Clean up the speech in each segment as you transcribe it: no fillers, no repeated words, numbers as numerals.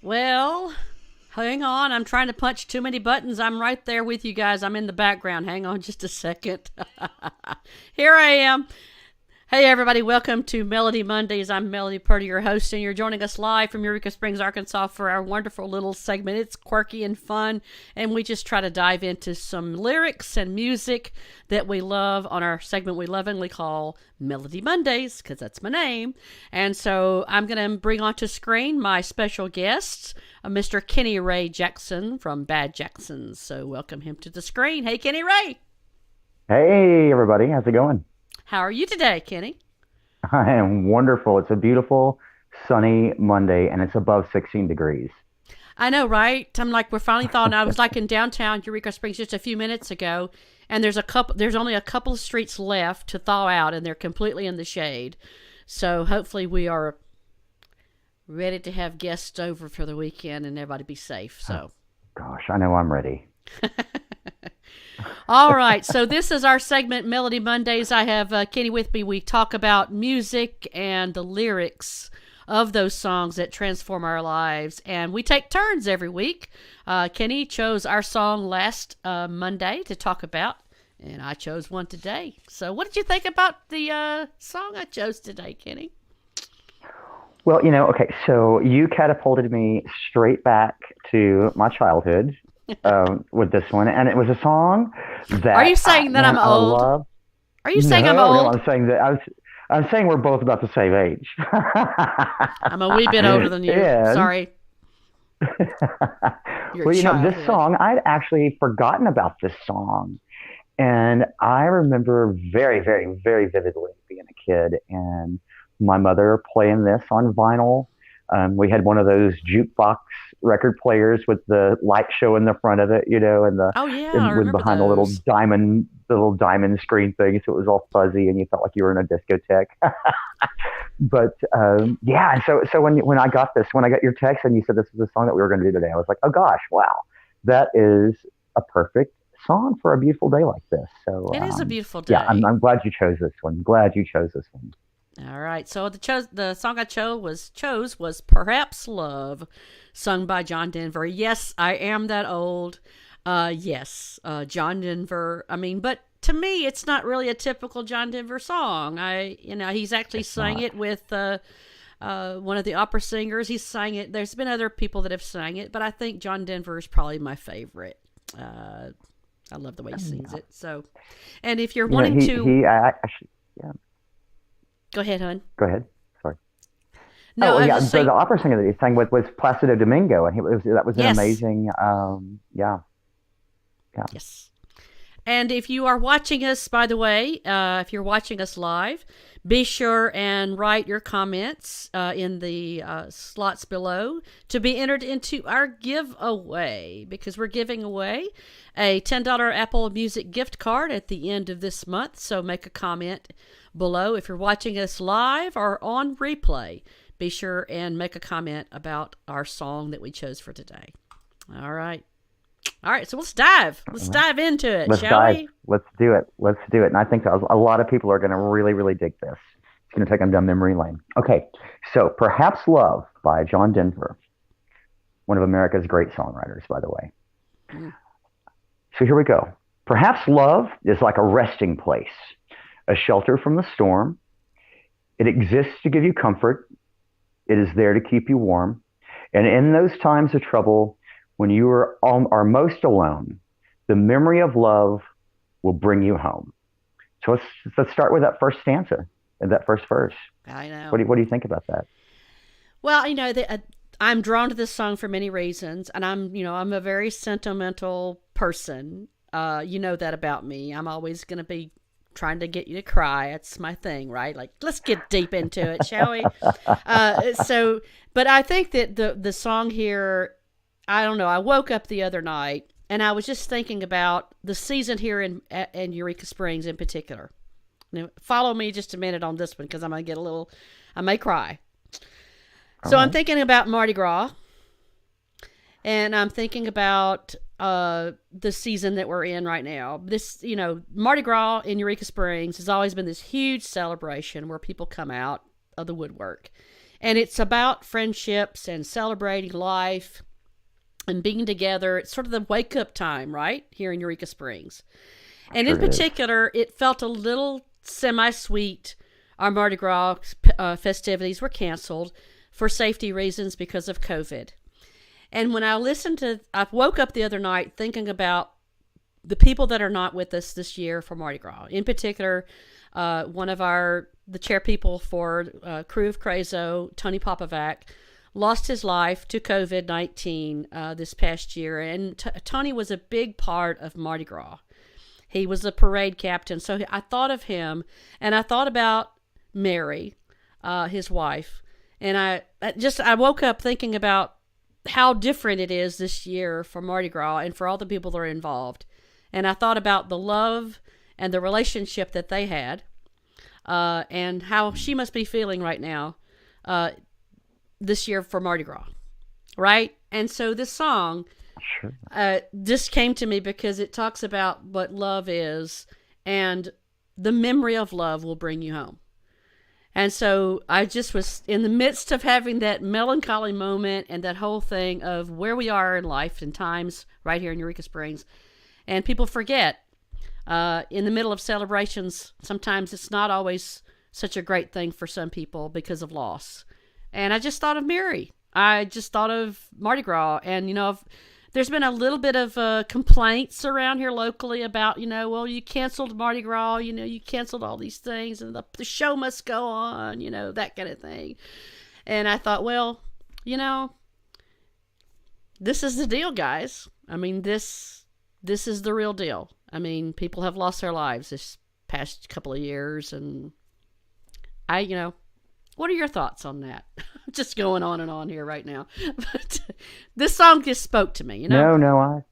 Well, hang on. I'm trying to punch too many buttons. I'm right there with you guys. I'm in the background. Hang on just a second. Here I am. Hey, everybody. Welcome to Melodye Mondays. I'm Melodye Purdy, your host, and you're joining us live from Eureka Springs, Arkansas for our wonderful little segment. It's quirky and fun, and we just try to dive into some lyrics and music that we love on our segment we lovingly call Melodye Mondays, because that's my name. And so I'm going to bring onto screen my special guest, Mr. Kenny Ray Jackson from Bad Jacksons. So welcome him to the screen. Hey, Kenny Ray. Hey, everybody. How's it going? How are you today, Kenny? I am wonderful. It's a beautiful, sunny Monday, and it's above 16 degrees. I know, right? I'm like, we're finally thawing out. I was like in downtown Eureka Springs just a few minutes ago, and there's only a couple of streets left to thaw out, and they're completely in the shade. So hopefully we are ready to have guests over for the weekend and everybody be safe. So, Gosh, I know I'm ready. all right. So this is our segment, Melodye Mondays. I have Kenny with me. We talk about music and the lyrics of those songs that transform our lives, and we take turns every week. Kenny chose our song last Monday to talk about, and I chose one today. So what did you think about the song I chose today, Kenny? Well, okay, so you catapulted me straight back to my childhood with this one, and it was a song that Are you saying that man, I'm I old? love. Are you saying I'm No, old? I'm saying that I'm saying we're both about the same age. I'm a wee bit older than you. And Sorry, your well, this childhood. song, I'd actually forgotten about this song. And I remember very, very, very vividly being a kid and my mother playing this on vinyl. We had one of those jukebox record players with the light show in the front of it, and Oh yeah, I and with remember behind those. the little diamond screen thing, so it was all fuzzy and you felt like you were in a discotheque. But yeah, and so when I got your text and you said this is the song that we were going to do today, I was like, oh gosh, wow, that is a perfect song for a beautiful day like this. So It is a beautiful yeah, I'm day. I'm glad you chose this one. Glad you chose this one. All right. So the song I chose was "Perhaps Love," sung by John Denver. Yes, I am that old. Yes, John Denver. I mean, but to me, it's not really a typical John Denver song. He's actually It's sang not. it with one of the opera singers. He's sang it. There's been other people that have sang it, but I think John Denver is probably my favorite. Uh, I love the way he sings it. So, and if you're wanting to, I actually, yeah. go ahead, hon. Go ahead. Sorry. Oh No, well, I was yeah. just The saying. opera singer that he sang with was Placido Domingo, and that was an Yes. amazing. Yeah, yeah. Yes. And if you are watching us, by the way, if you're watching us live, be sure and write your comments in the slots below to be entered into our giveaway, because we're giving away a $10 Apple Music gift card at the end of this month. So make a comment below if you're watching us live or on replay. Be sure and make a comment about our song that we chose for today. All right. All right, so let's dive. Let's dive into it, Let's shall dive. we? Let's do it. Let's do it. And I think a lot of people are going to really, really dig this. It's going to take them down memory lane. Okay, so Perhaps Love by John Denver, one of America's great songwriters, by the way. Mm. So here we go. Perhaps love is like a resting place, a shelter from the storm. It exists to give you comfort. It is there to keep you warm. And in those times of trouble, when you are most alone, the memory of love will bring you home. So let's start with that first stanza and that first verse. I What know. do what do you think about that? Well, I'm drawn to this song for many reasons, and I'm a very sentimental person. You know that about me. I'm always going to be trying to get you to cry. It's my thing, right? Like, let's get deep into it, shall we? But I think that the song here, I don't know. I woke up the other night and I was just thinking about the season here in Eureka Springs in particular. Now, follow me just a minute on this one because I'm gonna get a little. I may cry. All So I'm right. thinking about Mardi Gras, and I'm thinking about the season that we're in right now. Mardi Gras in Eureka Springs has always been this huge celebration where people come out of the woodwork. And it's about friendships and celebrating life and being together. It's sort of the wake up time, right? Here in Eureka Springs. And in Sure is. particular, it felt a little semi sweet. Our Mardi Gras festivities were canceled for safety reasons because of COVID. And when I woke up the other night thinking about the people that are not with us this year for Mardi Gras. In particular, one of the chair people for Crew of Crazo, Tony Popovac, lost his life to COVID-19 this past year. And Tony was a big part of Mardi Gras. He was a parade captain. So I thought of him, and I thought about Mary, his wife. And I woke up thinking about how different it is this year for Mardi Gras and for all the people that are involved. And I thought about the love and the relationship that they had, and how she must be feeling right now this year for Mardi Gras, right? And so this song Sure. just came to me because it talks about what love is, and the memory of love will bring you home. And so I just was in the midst of having that melancholy moment and that whole thing of where we are in life and times right here in Eureka Springs. And people forget in the middle of celebrations, sometimes it's not always such a great thing for some people because of loss. And I just thought of Mary. I just thought of Mardi Gras. And, there's been a little bit of complaints around here locally about, well, you canceled Mardi Gras, you canceled all these things and the show must go on, that kind of thing. And I thought, well, this is the deal, guys. I mean, this is the real deal. I mean, people have lost their lives this past couple of years, and what are your thoughts on that? Just going on and on here right now. But this song just spoke to me, No,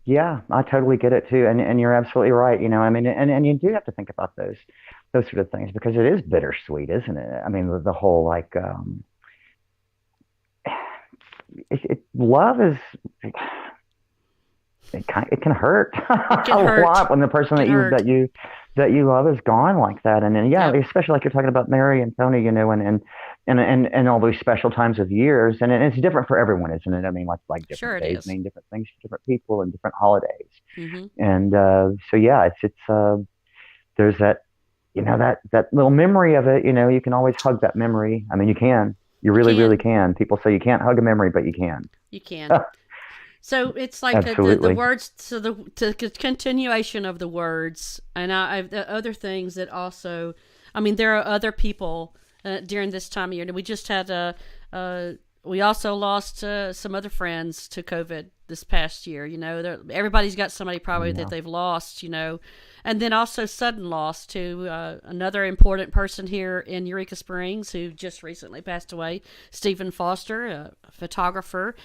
yeah, I totally get it too. And you're absolutely right. I mean, and you do have to think about those sort of things because it is bittersweet, isn't it? I mean, the whole like, love is, it can hurt a lot when the person that you love is gone like that. And then, yeah, especially like you're talking about Mary and Tony, and all those special times of years. And it's different for everyone, isn't it? I mean, like different days mean different things to different people and different holidays. Mm-hmm. And so, yeah, there's that, that little memory of it, you can always hug that memory. I mean, you really can. People say you can't hug a memory, but you can. You can. So it's like the words, so the continuation of the words, and the other things that also, I mean, there are other people during this time of year. We just had we also lost some other friends to COVID this past year. Everybody's got somebody probably that they've lost. And then also sudden loss to another important person here in Eureka Springs who just recently passed away, Stephen Foster, a photographer.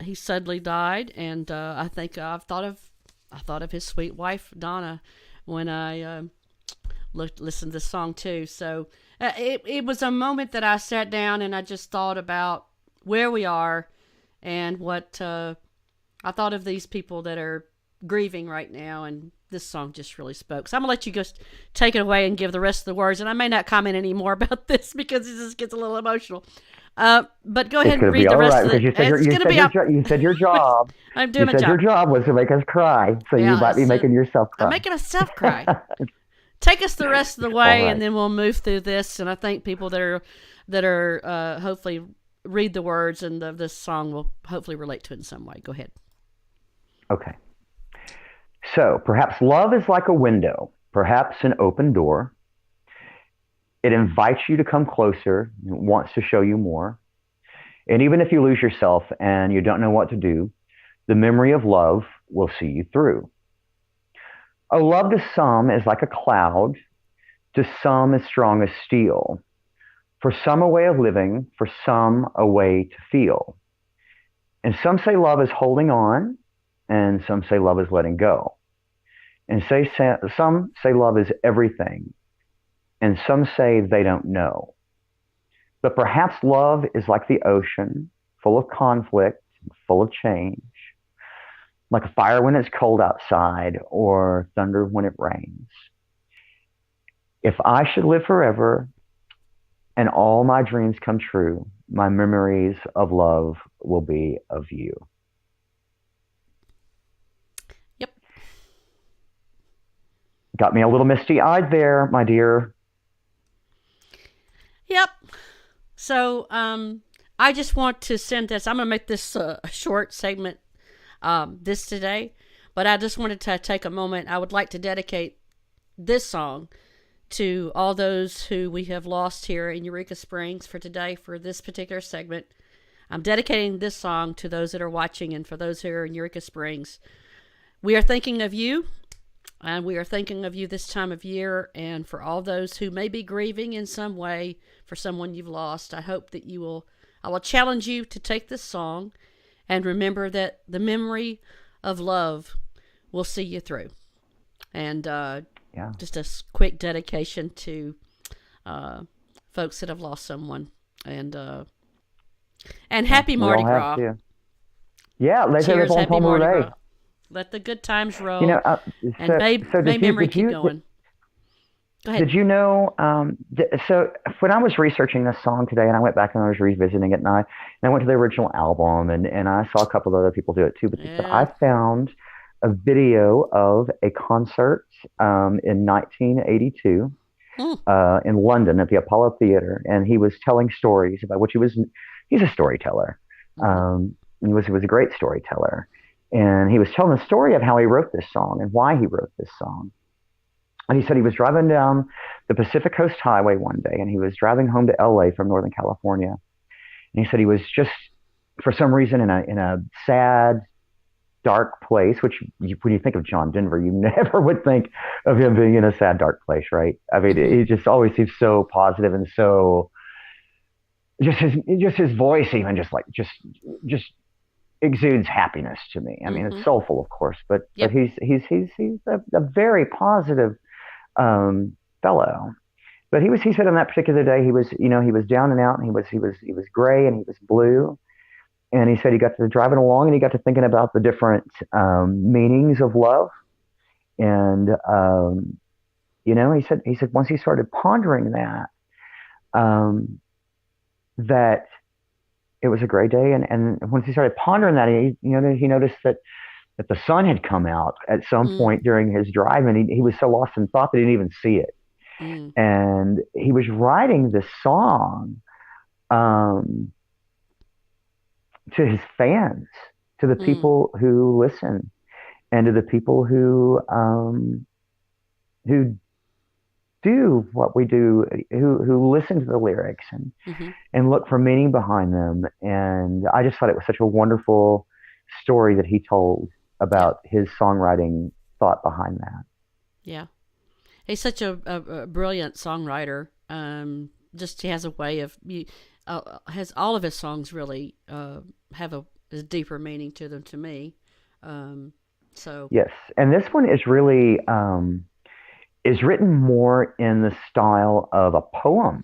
He suddenly died, and I think I thought of his sweet wife Donna when I listened to this song too. So it was a moment that I sat down and I just thought about where we are and what I thought of these people that are grieving right now, and this song just really spoke. So I'm gonna let you just take it away and give the rest of the words, and I may not comment anymore about this because it just gets a little emotional. But go ahead and read the rest of it. You said your job. I'm doing my job. Your job was to make us cry, so you might be making yourself cry. I'm making myself cry. Take us the rest of the way, and then we'll move through this. And I think people that are hopefully read the words and this song will hopefully relate to it in some way. Go ahead. Okay. So perhaps love is like a window, perhaps an open door. It invites you to come closer, it wants to show you more. And even if you lose yourself and you don't know what to do, the memory of love will see you through. A love to some is like a cloud, to some as strong as steel. For some a way of living, for some a way to feel. And some say love is holding on, and some say love is letting go. And some say love is everything, and some say they don't know. But perhaps love is like the ocean, full of conflict, full of change, like a fire when it's cold outside, or thunder when it rains. If I should live forever and all my dreams come true. My memories of love will be of you. Yep. Got me a little misty eyed there, my dear. Yep. So, I just want to send this. I'm going to make this a short segment this today, but I just wanted to take a moment. I would like to dedicate this song to all those who we have lost here in Eureka Springs for today for this particular segment. I'm dedicating this song to those that are watching and for those who are in Eureka Springs. We are thinking of you, and we are thinking of you this time of year, and for all those who may be grieving in some way for someone you've lost. I hope that I will challenge you to take this song and remember that the memory of love will see you through. And just a quick dedication to folks that have lost someone. And happy Mardi Gras. Yeah, cheers, happy Mardi Gras. Let the good times roll. And may memory keep going. Go ahead. Did you know? So when I was researching this song today, and I went back and I was revisiting it, and I went to the original album, and I saw a couple of other people do it too. But I found a video of a concert in 1982 in London at the Apollo Theater, and he was telling stories about which he's a storyteller. He was a great storyteller, and he was telling the story of how he wrote this song and why he wrote this song. And he said he was driving down the Pacific Coast Highway one day, and he was driving home to LA from Northern California. And he said he was just, for some reason, in a sad, dark place, which when you think of John Denver, you never would think of him being in a sad, dark place, right? I mean, he just always seems so positive and so, just his voice even just exudes happiness to me. I mean, it's soulful, of course, but he's a very positive fellow. But he said on that particular day he was down and out, and he was gray and he was blue. And he said he got to driving along and he got to thinking about the different meanings of love. And he said once he started pondering that, that it was a gray day, and once he started pondering that, he noticed that the sun had come out at some point during his drive, and he was so lost in thought that he didn't even see it. And he was writing this song to his fans, to the people who listen, and to the people who do what we do, who listen to the lyrics and look for meaning behind them. And I just thought it was such a wonderful story that he told about his songwriting thought behind that. Yeah. He's such a brilliant songwriter. Just he has a way of, has all of his songs really have a deeper meaning to them to me. Yes, and this one is really is written more in the style of a poem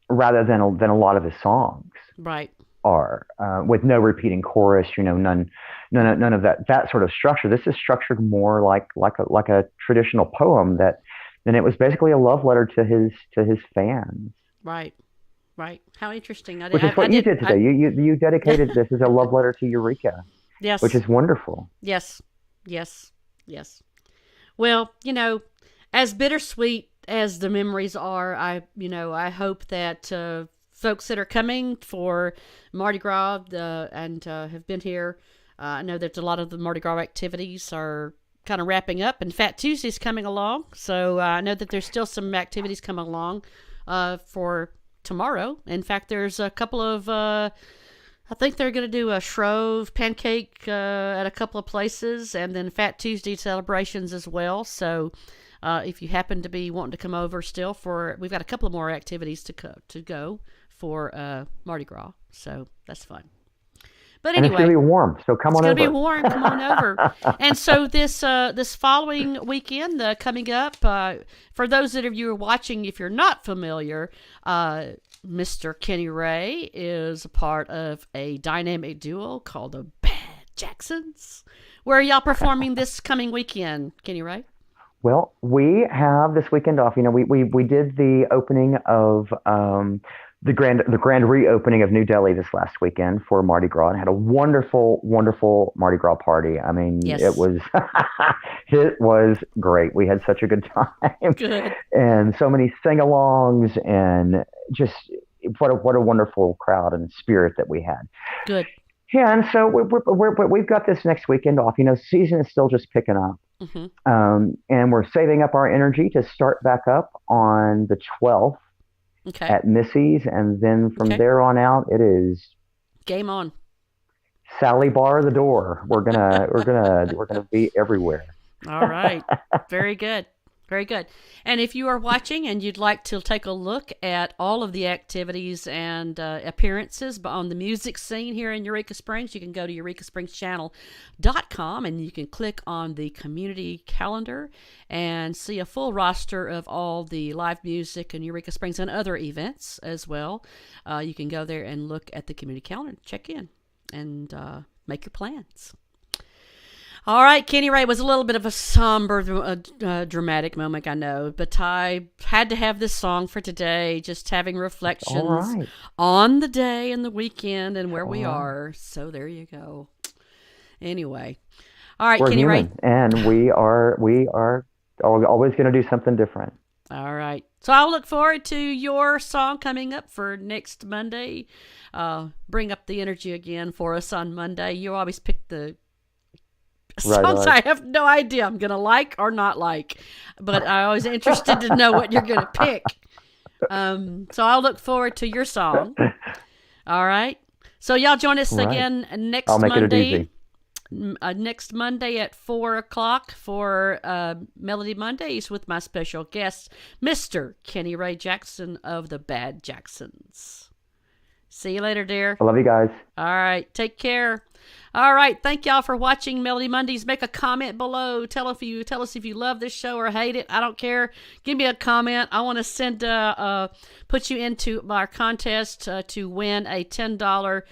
rather than a lot of his songs. Right. Are with no repeating chorus, none of that sort of structure. This is structured more like a traditional poem and it was basically a love letter to his fans. Right. How interesting. Which is what you did today. You dedicated this as a love letter to Eureka. Yes. Which is wonderful. Yes. Well, as bittersweet as the memories are, I hope that folks that are coming for Mardi Gras and have been here, I know that a lot of the Mardi Gras activities are kind of wrapping up, and Fat Tuesday's coming along, so I know that there's still some activities coming along for tomorrow. In fact, there's a couple of I think they're going to do a shrove pancake at a couple of places, and then Fat Tuesday celebrations as well. So if you happen to be wanting to come over still we've got a couple of more activities to go for Mardi Gras. So that's fun. But anyway, and it's going to be warm, so come on over. It's going to be warm. Come on over. And so this following weekend coming up, for those of you who are watching, if you're not familiar, Mr. Kenny Ray is a part of a dynamic duo called the Bad Jacksons. Where are y'all performing this coming weekend, Kenny Ray? Well, we have this weekend off. We did the opening of the grand reopening of New Delhi this last weekend for Mardi Gras, and had a wonderful, wonderful Mardi Gras party. I mean, it Yes. was it was great. We had such a good time, Good. and so many sing-alongs, and just what a wonderful crowd and spirit that we had. Good. Yeah, and so we've got this next weekend off. Season is still just picking up. Hmm. And we're saving up our energy to start back up on the 12th Okay. at Missy's. And then from Okay. there on out, it is Game on. Sally bar the door. We're gonna be everywhere. All right. Very good. Very good. And if you are watching and you'd like to take a look at all of the activities and appearances on the music scene here in Eureka Springs, you can go to eurekasprings.channel.com and you can click on the community calendar and see a full roster of all the live music in Eureka Springs and other events as well. You can go there and look at the community calendar, check in, and make your plans. All right, Kenny Ray was a little bit of a somber, dramatic moment, I know, but I had to have this song for today, just having All reflections right. on the day and the weekend and where All we right. are. So there you go. Anyway, all right, We're Kenny Ray. human, and we are always going to do something different. All right. So I'll look forward to your song coming up for next Monday. Bring up the energy again for us on Monday. You always pick the Right songs on. I have no idea I'm going to like or not like, but I'm always interested to know what you're going to pick. So I'll look forward to your song. All right. So y'all join us Right. again I'll next make it Monday. easy. Next Monday at 4 o'clock for Melody Mondays with my special guest, Mr. Kenny Ray Jackson of the Bad Jacksons. See you later, dear. I love you guys. All right. Take care. All right. Thank y'all for watching Melody Mondays. Make a comment below. Tell us if you love this show or hate it. I don't care. Give me a comment. I want to put you into our contest to win a $10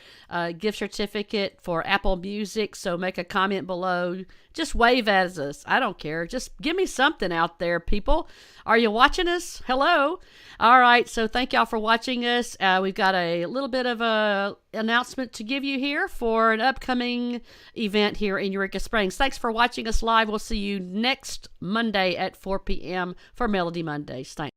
gift certificate for Apple Music. So make a comment below. Just wave at us. I don't care. Just give me something out there, people. Are you watching us? Hello. All right. So thank y'all for watching us. We've got a little bit of a announcement to give you here for an upcoming event here in Eureka Springs. Thanks for watching us live. We'll see you next Monday at 4 p.m. for Melody Mondays. Thanks.